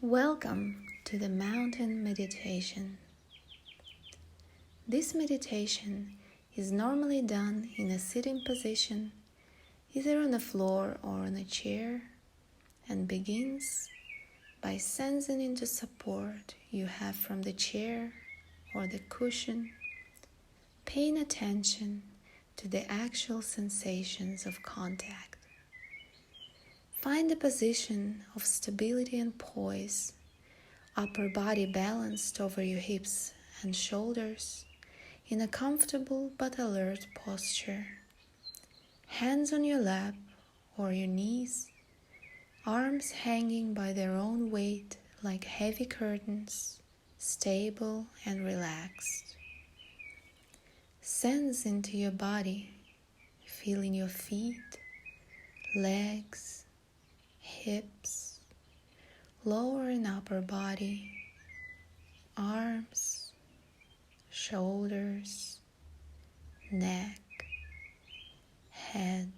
Welcome to the mountain meditation. This meditation is normally done in a sitting position, either on the floor or on a chair, and begins by sensing into support you have from the chair or the cushion, paying attention to the actual sensations of contact. Find a position of stability and poise, upper body balanced over your hips and shoulders in a comfortable but alert posture. Hands on your lap or your knees, arms hanging by their own weight like heavy curtains, stable and relaxed. Sense into your body, feeling your feet, legs, hips, lower and upper body, arms, shoulders, neck, head.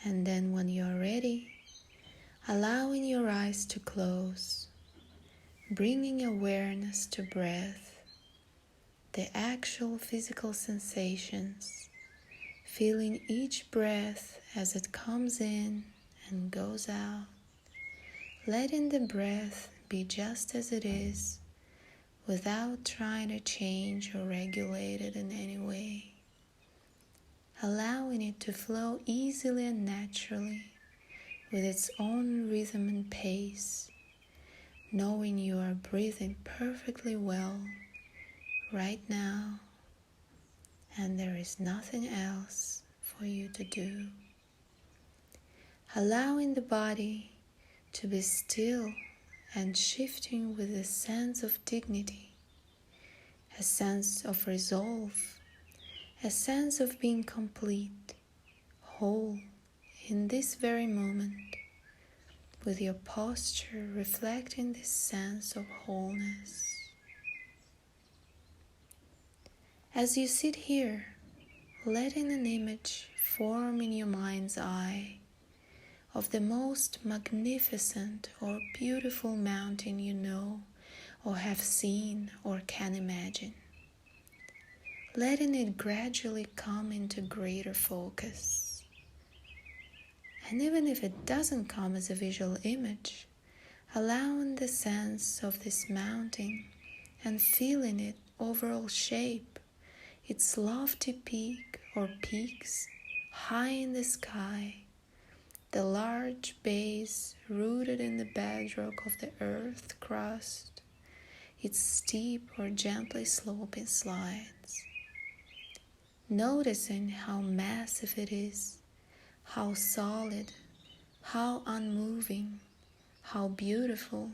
And then when you're ready, allowing your eyes to close, bringing awareness to breath, the actual physical sensations, feeling each breath as it comes in and goes out, letting the breath be just as it is without trying to change or regulate it in any way, allowing it to flow easily and naturally with its own rhythm and pace, knowing you are breathing perfectly well right now and there is nothing else for you to do. Allowing the body to be still and shifting with a sense of dignity, a sense of resolve, a sense of being complete, whole in this very moment, with your posture reflecting this sense of wholeness. As you sit here, letting an image form in your mind's eye of the most magnificent or beautiful mountain you know or have seen or can imagine, letting it gradually come into greater focus. And even if it doesn't come as a visual image, allowing the sense of this mountain and feeling its overall shape, its lofty peak or peaks high in the sky, the large base rooted in the bedrock of the earth crust, its steep or gently sloping slides. Noticing how massive it is, how solid, how unmoving, how beautiful,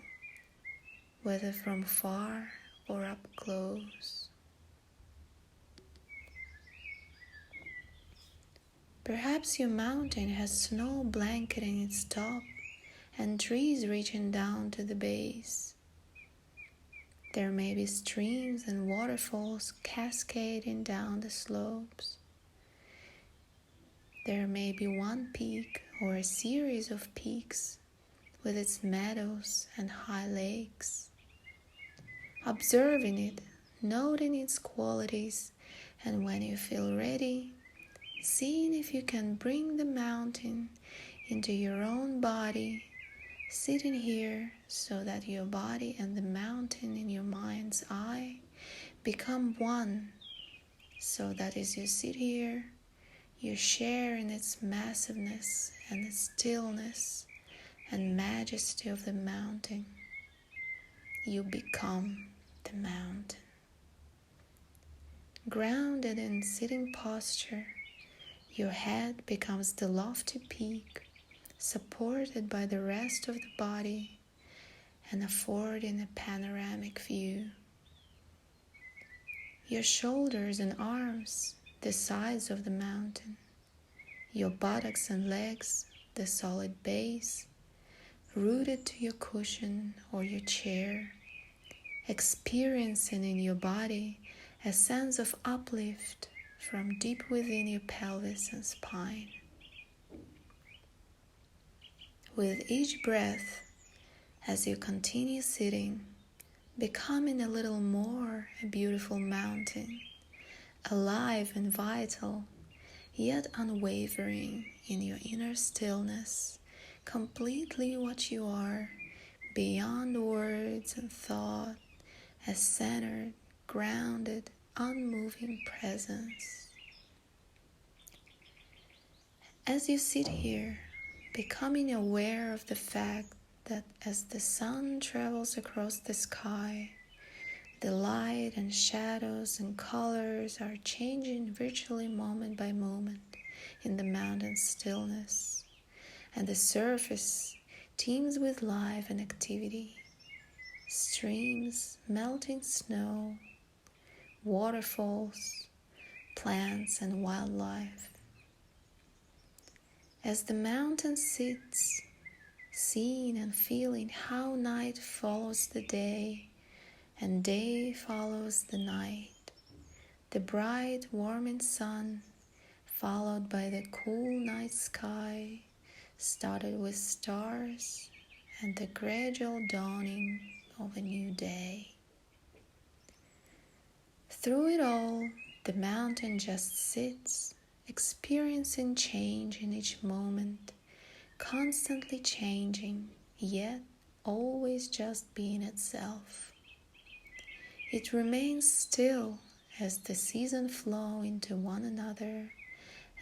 whether from far or up close. Perhaps your mountain has snow blanketing its top and trees reaching down to the base. There may be streams and waterfalls cascading down the slopes. There may be one peak or a series of peaks with its meadows and high lakes. Observing it, noting its qualities, and when you feel ready, seeing if you can bring the mountain into your own body, sitting here so that your body and the mountain in your mind's eye become one, so that as you sit here, you share in its massiveness and its stillness and majesty of the mountain. You become the mountain. Grounded in sitting posture, your head becomes the lofty peak, supported by the rest of the body and affording a panoramic view. Your shoulders and arms, the sides of the mountain. Your buttocks and legs, the solid base, rooted to your cushion or your chair, experiencing in your body a sense of uplift from deep within your pelvis and spine. With each breath, as you continue sitting, becoming a little more a beautiful mountain, alive and vital, yet unwavering in your inner stillness, completely what you are, beyond words and thought, a centered, grounded, unmoving presence. As you sit here, becoming aware of the fact that as the sun travels across the sky, the light and shadows and colors are changing virtually moment by moment in the mountain stillness, and the surface teems with life and activity. Streams, melting snow, waterfalls, plants and wildlife. As the mountain sits, seeing and feeling how night follows the day and day follows the night, the bright warming sun followed by the cool night sky, started with stars and the gradual dawning of a new day. Through it all, the mountain just sits, experiencing change in each moment, constantly changing, yet always just being itself. It remains still as the seasons flow into one another,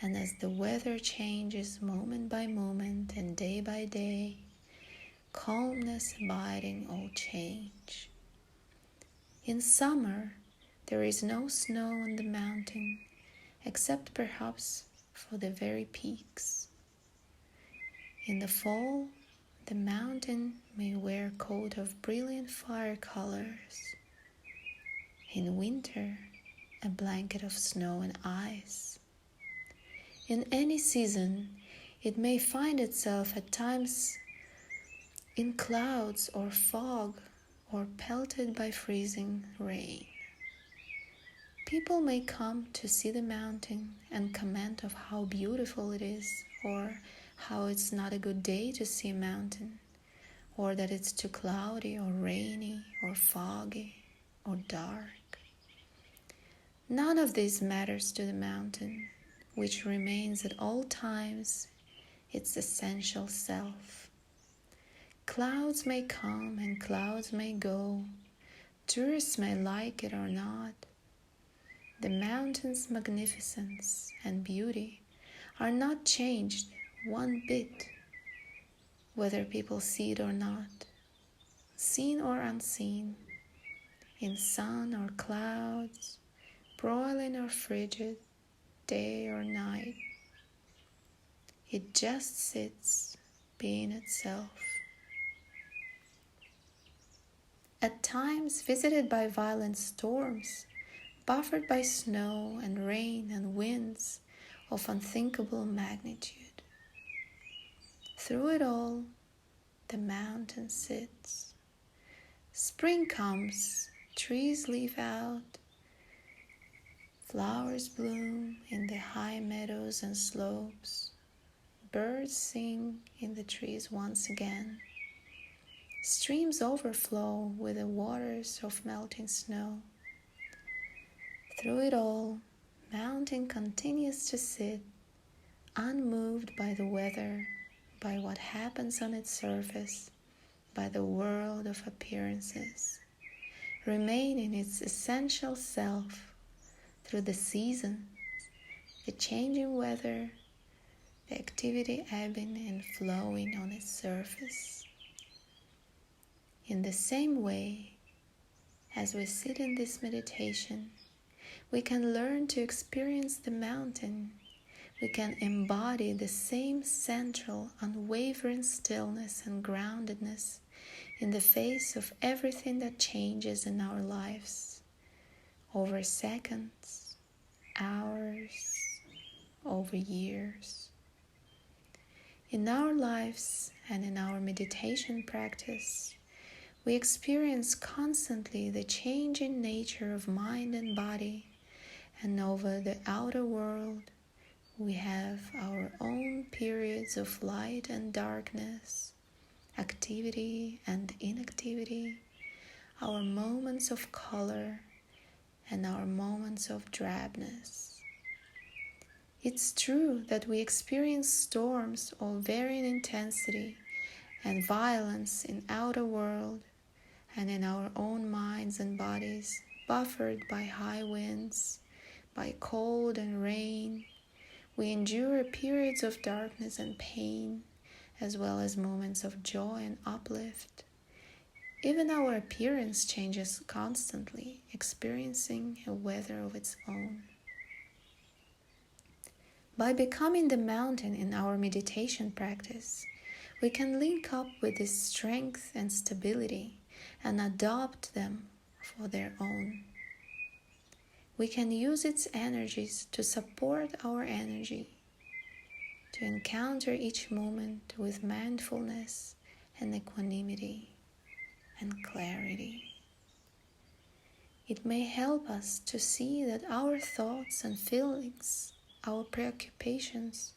and as the weather changes moment by moment and day by day, calmness abiding all change. In summer, there is no snow on the mountain, except perhaps for the very peaks. In the fall, the mountain may wear a coat of brilliant fire colors. In winter, a blanket of snow and ice. In any season, it may find itself at times in clouds or fog or pelted by freezing rain. People may come to see the mountain and comment of how beautiful it is, or how it's not a good day to see a mountain, or that it's too cloudy or rainy or foggy or dark. None of this matters to the mountain, which remains at all times its essential self. Clouds may come and clouds may go. Tourists may like it or not. The mountain's magnificence and beauty are not changed one bit, whether people see it or not, seen or unseen, in sun or clouds, broiling or frigid, day or night. It just sits, being itself. At times visited by violent storms, buffered by snow and rain and winds of unthinkable magnitude. Through it all, the mountain sits. Spring comes, trees leaf out, flowers bloom in the high meadows and slopes, birds sing in the trees once again. Streams overflow with the waters of melting snow. Through it all, mountain continues to sit, unmoved by the weather, by what happens on its surface, by the world of appearances, remaining its essential self through the seasons, the changing weather, the activity ebbing and flowing on its surface. In the same way, as we sit in this meditation, we can learn to experience the mountain. We can embody the same central, unwavering stillness and groundedness in the face of everything that changes in our lives, over seconds, hours, over years. In our lives and in our meditation practice, we experience constantly the changing nature of mind and body, and over the outer world, we have our own periods of light and darkness, activity activity and inactivity, our moments of color and our moments of drabness. It's true that we experience storms of varying intensity and violence in outer world and in our own minds and bodies, buffered by high winds, by cold and rain. We endure periods of darkness and pain, as well as moments of joy and uplift. Even our appearance changes constantly, experiencing a weather of its own. By becoming the mountain in our meditation practice, we can link up with this strength and stability and adopt them for their own. We can use its energies to support our energy, to encounter each moment with mindfulness and equanimity and clarity. It may help us to see that our thoughts and feelings, our preoccupations,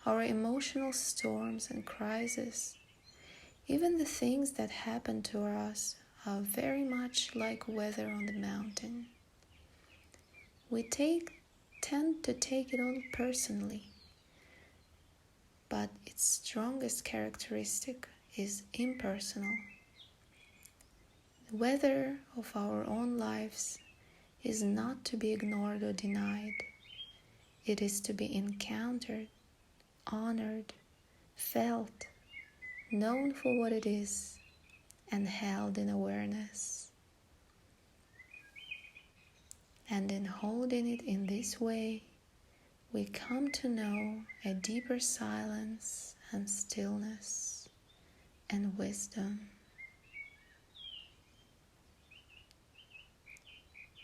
our emotional storms and crises, even the things that happen to us, are very much like weather on the mountain. We tend to take it all personally, but its strongest characteristic is impersonal. The weather of our own lives is not to be ignored or denied. It is to be encountered, honored, felt, known for what it is, and held in awareness. And in holding it in this way, we come to know a deeper silence and stillness and wisdom.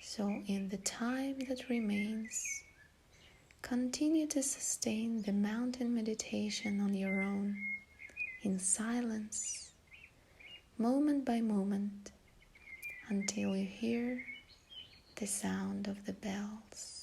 So in the time that remains, continue to sustain the mountain meditation on your own, in silence, moment by moment, until you hear the sound of the bells.